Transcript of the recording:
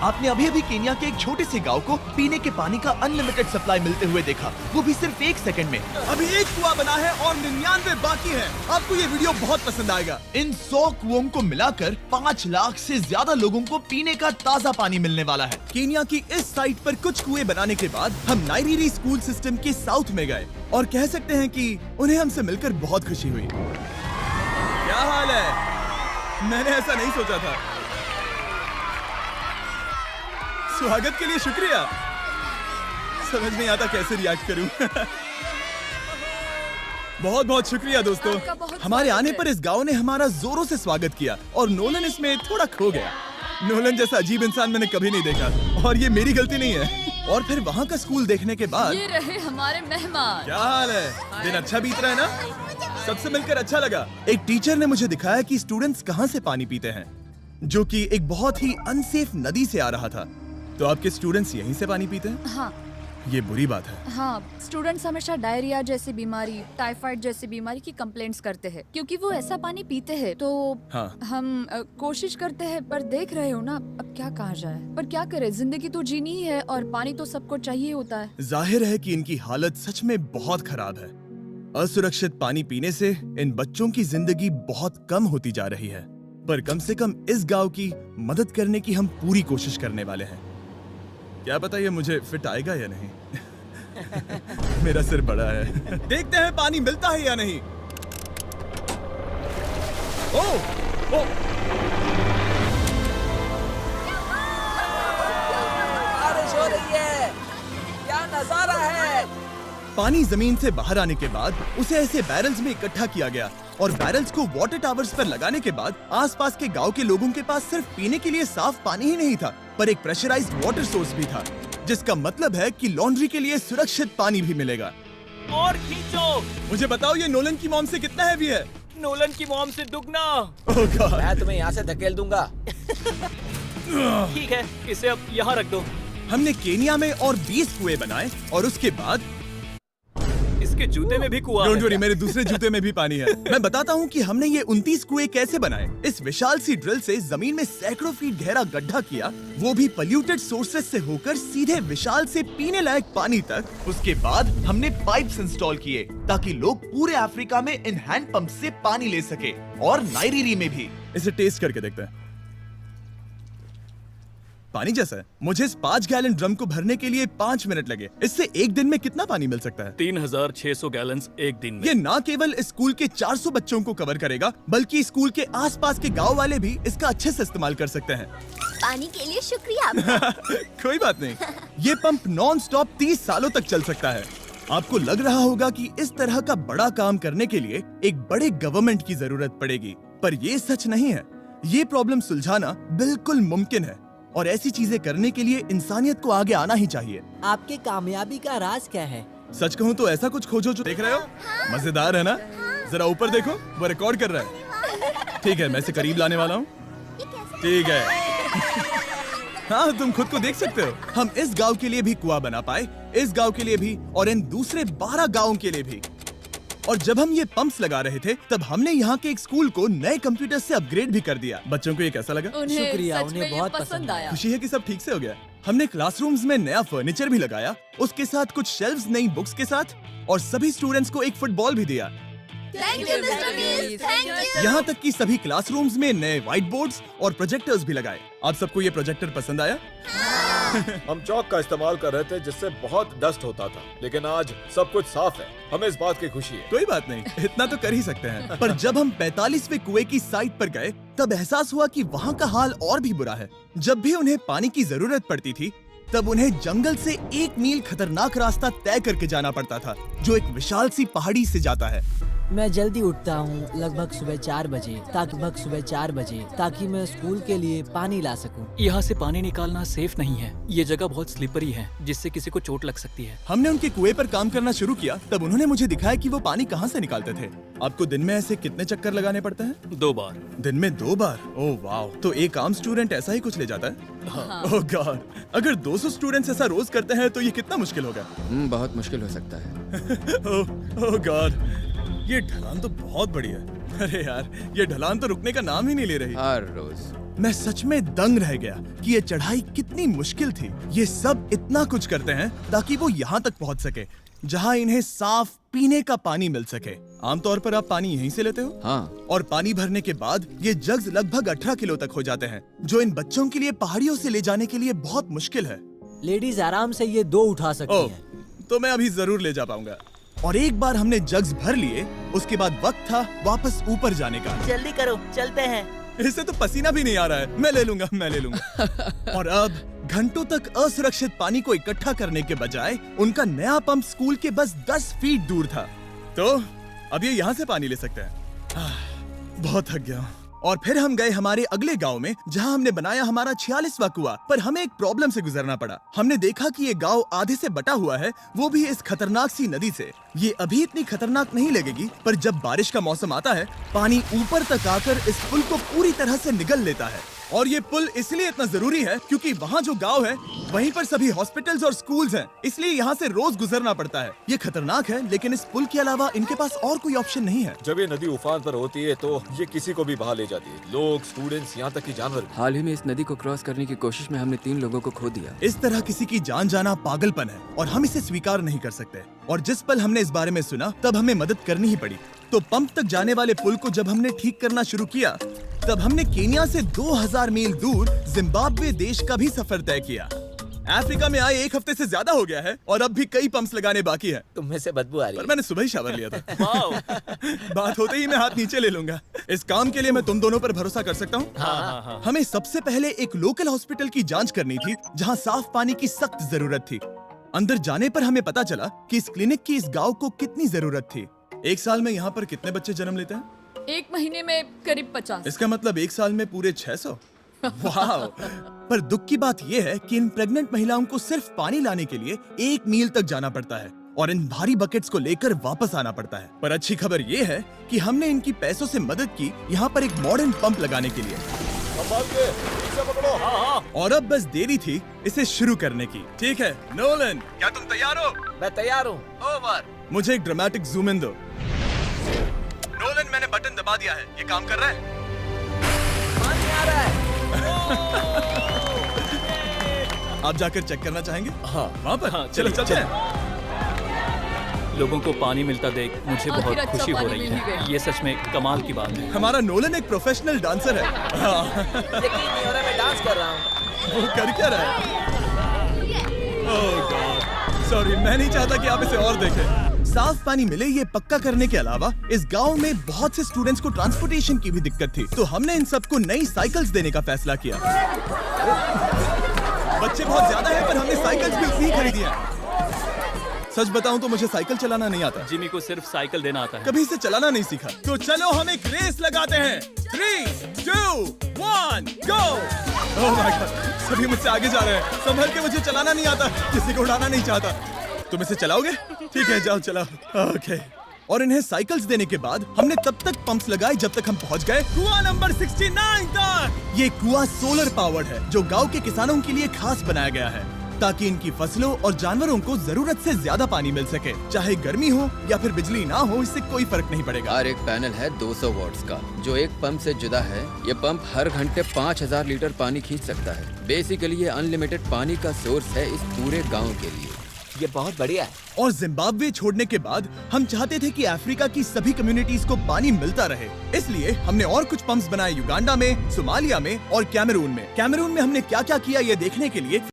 आपने अभी अभी केन्या के एक छोटे से गांव को पीने के पानी का अनलिमिटेड सप्लाई मिलते हुए देखा, वो भी सिर्फ 1 सेकंड में। अभी एक कुआं बना है और 99 बाकी है। आपको ये वीडियो बहुत पसंद आएगा। इन 100 कुओं को मिलाकर 5 लाख से ज्यादा लोगों को पीने का ताज़ा पानी मिलने वाला है। केन्या की इस साइट पर कुछ कुएं बनाने के बाद हम नाइरीरी स्कूल सिस्टम के साउथ में गए और कह सकते हैं कि उन्हें हमसे मिलकर बहुत खुशी हुई। क्या हाल है? मैंने ऐसा नहीं सोचा था। स्वागत के लिए शुक्रिया। समझ नहीं आता कैसे रिएक्ट करूं। बहुत बहुत शुक्रिया दोस्तों। हमारे आने पर इस गांव ने हमारा जोरों से स्वागत किया और नोलन इसमें थोड़ा खो गया। नोलन जैसा अजीब इंसान मैंने कभी नहीं देखा और ये मेरी गलती नहीं है। और फिर वहाँ का स्कूल देखने के बाद ये रहे हमारे मेहमान। क्या हाल है? दिन अच्छा बीत रहा है ना? सबसे मिलकर अच्छा लगा। एक टीचर ने मुझे दिखाया कि स्टूडेंट्स कहाँ से पानी पीते हैं, जो कि एक बहुत ही अनसेफ नदी से आ रहा था। तो आपके स्टूडेंट्स यहीं से पानी पीते हैं? हाँ ये बुरी बात है। हाँ, स्टूडेंट्स हमेशा डायरिया जैसी बीमारी, टाइफाइड जैसी बीमारी की कंप्लेंट्स करते हैं क्योंकि वो ऐसा पानी पीते हैं। तो हाँ। हम कोशिश करते हैं, पर देख रहे हो ना, अब क्या कहा जाए। पर क्या करे, जिंदगी तो जीनी ही है और पानी तो सबको चाहिए होता है। जाहिर है कि इनकी हालत सच में बहुत खराब है। असुरक्षित पानी पीने से इन बच्चों की जिंदगी बहुत कम होती जा रही है, पर कम से कम इस गांव की मदद करने की हम पूरी कोशिश करने वाले हैं। क्या पता ये मुझे फिट आएगा या नहीं। मेरा सिर बड़ा है। देखते हैं पानी मिलता है या नहीं। ओह, ओह। बारिश हो रही है, क्या नजारा है। पानी जमीन से बाहर आने के बाद उसे ऐसे बैरल्स में इकट्ठा किया गया और बैरल्स को वाटर टावर्स पर लगाने के बाद आसपास के गांव के लोगों के पास सिर्फ पीने के लिए साफ पानी ही नहीं था, पर एक प्रेशराइज्ड वाटर सोर्स भी था, जिसका मतलब है कि लॉन्ड्री के लिए सुरक्षित पानी भी मिलेगा। और खींचो। मुझे बताओ ये नोलन की मॉम से कितना हैवी है? नोलन की मॉम से दुगना। ओह गॉड। मैं तुम्हें यहाँ से धकेल दूंगा। ठीक है, इसे अब यहाँ रख दो। हमने केन्या में और 20 कुएं बनाए और उसके बाद इसके जूते में भी कुआं डोंट है। वरी, मेरे दूसरे जूते में भी पानी है। मैं बताता हूँ कि हमने ये 29 कुएं कैसे बनाए। इस विशाल सी ड्रिल से जमीन में सैकड़ों फीट गहरा गड्ढा किया, वो भी पॉल्यूटेड सोर्सेज से होकर सीधे विशाल से पीने लायक पानी तक। उसके बाद हमने पाइप्स इंस्टॉल किए ताकि लोग पूरे अफ्रीका में इन हैंड पंप से पानी ले सके और नाइरीरी में भी। इसे टेस्ट करके देखते हैं। पानी जैसा है। मुझे इस 5 गैलन ड्रम को भरने के लिए 5 मिनट लगे। इससे एक दिन में कितना पानी मिल सकता है? 3600 गैलन्स एक दिन में। ये न केवल इस स्कूल के 400 बच्चों को कवर करेगा, बल्कि स्कूल के आसपास के गांव वाले भी इसका अच्छे से इस्तेमाल कर सकते हैं। पानी के लिए शुक्रिया आपका। कोई बात नहीं। ये पंप नॉन स्टॉप 30 सालों तक चल सकता है। आपको लग रहा होगा कि इस तरह का बड़ा काम करने के लिए एक बड़े गवर्नमेंट की जरूरत पड़ेगी, पर ये सच नहीं है। ये प्रॉब्लम सुलझाना बिल्कुल मुमकिन है और ऐसी चीजें करने के लिए इंसानियत को आगे आना ही चाहिए। आपके कामयाबी का राज क्या है? सच कहूँ तो ऐसा कुछ खोजो जो देख रहे हो। मजेदार है ना? जरा ऊपर देखो, वो रिकॉर्ड कर रहा है। ठीक है, मैं इसे करीब लाने वाला हूँ। ठीक है। हाँ, तुम खुद को देख सकते हो। हम इस गांव के लिए भी कुआं बना पाए, इस गांव के लिए भी और इन दूसरे 12 गांवों के लिए भी। और जब हम ये पंप्स लगा रहे थे, तब हमने यहाँ के एक स्कूल को नए कंप्यूटर से अपग्रेड भी कर दिया। बच्चों को ये कैसा लगा? उन्हें शुक्रिया, सच उन्हें में ये बहुत पसंद पसंद आया। खुशी है कि सब ठीक से हो गया। हमने क्लासरूम्स में नया फर्नीचर भी लगाया, उसके साथ कुछ शेल्व्स नई बुक्स के साथ, और सभी स्टूडेंट्स को एक फुटबॉल भी दिया। Thank you mister beast, thank you. यहाँ तक कि सभी क्लासरूम्स में नए व्हाइट बोर्ड्स और प्रोजेक्टर्स भी लगाए। आप सबको ये प्रोजेक्टर पसंद आया? हम चौक का इस्तेमाल कर रहे थे जिससे बहुत डस्ट होता था, लेकिन आज सब कुछ साफ है। हमें इस बात की खुशी है। कोई बात नहीं, इतना तो कर ही सकते हैं। पर जब हम 45वें कुएं की साइट पर गए, तब एहसास हुआ कि वहाँ का हाल और भी बुरा है। जब भी उन्हें पानी की जरूरत पड़ती थी, तब उन्हें जंगल से 1 मील खतरनाक रास्ता तय करके जाना पड़ता था, जो एक विशाल सी पहाड़ी से जाता है। मैं जल्दी उठता हूँ, लगभग सुबह 4 बजे, ताकि मैं स्कूल के लिए पानी ला सकूँ। यहाँ से पानी निकालना सेफ नहीं है। ये जगह बहुत स्लिपरी है, जिससे किसी को चोट लग सकती है। हमने उनके कुएं पर काम करना शुरू किया, तब उन्होंने मुझे दिखाया कि वो पानी कहाँ से निकालते थे। आपको दिन में ऐसे कितने चक्कर लगाने पड़ते हैं? 2 बार। दिन में 2 बार? ओह वाह! तो एक आम स्टूडेंट ऐसा ही कुछ ले जाता है? ओह गॉड! अगर 200 स्टूडेंट्स ऐसा रोज करते हैं तो ये कितना मुश्किल होगा? बहुत मुश्किल हो सकता है। ओह गॉड! ये ढलान तो बहुत बड़ी है। अरे यार, ये ढलान तो रुकने का नाम ही नहीं ले रही। हर रोज मैं सच में दंग रह गया कि ये चढ़ाई कितनी मुश्किल थी। ये सब इतना कुछ करते हैं ताकि वो यहाँ तक पहुँच सके जहाँ इन्हें साफ पीने का पानी मिल सके। आमतौर पर आप पानी यहीं से लेते हो? हाँ। और पानी भरने के बाद ये जग्स लगभग 18 किलो तक हो जाते हैं, जो इन बच्चों के लिए पहाड़ियों से ले जाने के लिए बहुत मुश्किल है। लेडीज आराम से ये 2 उठा सकती ओह, हैं। तो मैं अभी जरूर ले जा पाऊंगा। और एक बार हमने जग्स भर लिए, उसके बाद वक्त था वापस ऊपर जाने का। जल्दी करो, चलते हैं। इससे तो पसीना भी नहीं आ रहा है। मैं ले लूंगा। और अब घंटों तक असुरक्षित पानी को इकट्ठा करने के बजाय उनका नया पंप स्कूल के बस 10 फीट दूर था, तो अब ये यहाँ से पानी ले सकते हैं। बहुत थक गया हूँ। और फिर हम गए हमारे अगले गांव में, जहां हमने बनाया हमारा 46वां कुआं। पर हमें एक प्रॉब्लम से गुजरना पड़ा। हमने देखा कि ये गांव आधे से बटा हुआ है, वो भी इस खतरनाक सी नदी से। ये अभी इतनी खतरनाक नहीं लगेगी, पर जब बारिश का मौसम आता है, पानी ऊपर तक आकर इस पुल को पूरी तरह से निगल लेता है। और ये पुल इसलिए इतना जरूरी है क्योंकि वहाँ जो गांव है, वहीं पर सभी हॉस्पिटल्स और स्कूल्स हैं, इसलिए यहाँ से रोज गुजरना पड़ता है। ये खतरनाक है, लेकिन इस पुल के अलावा इनके पास और कोई ऑप्शन नहीं है। जब ये नदी उफान पर होती है तो ये किसी को भी बहा ले जाती है, लोग, स्टूडेंट्स, यहाँ तक कि जानवर भी। हाल ही में इस नदी को क्रॉस करने की कोशिश में हमने 3 लोगों को खो दिया। इस तरह किसी की जान जाना पागलपन है और हम इसे स्वीकार नहीं कर सकते। और जिस पल हमने इस बारे में सुना, तब हमें मदद करनी ही पड़ी। तो पंप तक जाने वाले पुल को जब हमने ठीक करना शुरू किया, तब हमने केनिया से 2000 मील दूर जिम्बाब्वे देश का भी सफर तय किया। अफ्रीका में आए 1 हफ्ते से ज्यादा हो गया है और अब भी कई पंप्स लगाने बाकी है। तुम में से बदबू आ रही पर है। मैंने सुबह ही शावर लिया था। बात होते ही मैं हाथ नीचे ले लूंगा। इस काम के लिए मैं तुम दोनों पर भरोसा कर सकता हूँ? हाँ। हमें सबसे पहले एक लोकल हॉस्पिटल की जांच करनी थी, जहां साफ पानी की सख्त जरूरत थी। अंदर जाने पर हमें पता चला कि इस क्लिनिक की इस गांव को कितनी जरूरत थी। 1 साल में यहाँ पर कितने बच्चे जन्म लेते हैं? 1 महीने में करीब 50। इसका मतलब 1 साल में पूरे 600। वाह! पर दुख की बात यह है कि इन प्रेग्नेंट महिलाओं को सिर्फ पानी लाने के लिए 1 मील तक जाना पड़ता है और इन भारी बकेट्स को लेकर वापस आना पड़ता है। पर अच्छी खबर ये है कि हमने इनकी पैसों से मदद की यहाँ पर एक मॉडर्न पंप लगाने के लिए। और अब बस देरी थी इसे शुरू करने की। ठीक है नोलन, क्या तुम तैयार हो? मैं तैयार हूँ। ओवर। मुझे एक ड्रामेटिक जूम इन दो। नोलन, मैंने बटन दबा दिया है, ये काम कर रहा है? पानी आ रहा है। आप जाकर चेक करना चाहेंगे? हाँ। वहाँ पर? हाँ, चलो चलिए, चलते हैं। लोगों को पानी मिलता देख मुझे आखिर बहुत अच्छा खुशी हो पानी रही मिल ही है। गया। ये सच में कमाल की बात है। हमारा नोलन एक प्रोफेशनल डांसर है। हाँ। यकीन नहीं हो रहा, मैं डांस कर रहा हूँ। वो कर क्या रहा है? ओह गॉड, सॉरी, मैं नहीं चाहता कि आप इसे और देखें। साफ पानी मिले ये पक्का करने के अलावा इस गांव में बहुत से स्टूडेंट्स को ट्रांसपोर्टेशन की भी दिक्कत थी, तो हमने इन सबको नई साइकिल्स देने का फैसला किया। बच्चे बहुत ज्यादा हैं, पर हमने साइकिल्स भी उतनी ही खरीदी हैं। सच बताऊं तो मुझे साइकिल चलाना नहीं आता। जिमी को सिर्फ साइकिल देना आता है। कभी इसे चलाना नहीं सीखा। तो चलो हम एक रेस लगाते हैं। 3, 2, 1, गो! ओह माय गॉड, सभी मुझसे आगे जा रहे हैं। संभल के, मुझे चलाना नहीं आता, किसी को उड़ाना नहीं चाहता। तुम इसे चलाओगे? ठीक है, जाओ चलाओ। ओके। और इन्हें साइकिल्स देने के बाद हमने तब तक पंप्स लगाए जब तक हम पहुंच गए कुआं नंबर 69 तक। ये कुआं सोलर पावर्ड है, जो गांव के किसानों के लिए खास बनाया गया है, ताकि इनकी फसलों और जानवरों को जरूरत से ज्यादा पानी मिल सके। चाहे गर्मी हो या फिर बिजली ना हो, इससे कोई फर्क नहीं पड़ेगा। और एक पैनल है 200 वॉट्स का, जो एक पंप से जुदा है। ये पंप हर घंटे 5000 लीटर पानी खींच सकता है। बेसिकली ये अनलिमिटेड पानी का सोर्स है इस पूरे गाँव के लिए। ये बहुत बढ़िया है। और जिम्बाब्वे छोड़ने के बाद हम चाहते थे कि अफ्रीका की सभी कम्युनिटीज को पानी मिलता रहे, इसलिए हमने और कुछ पंप्स बनाए युगांडा में, सोमालिया में और कैमरून में। कैमरून में हमने क्या क्या किया ये देखने के लिए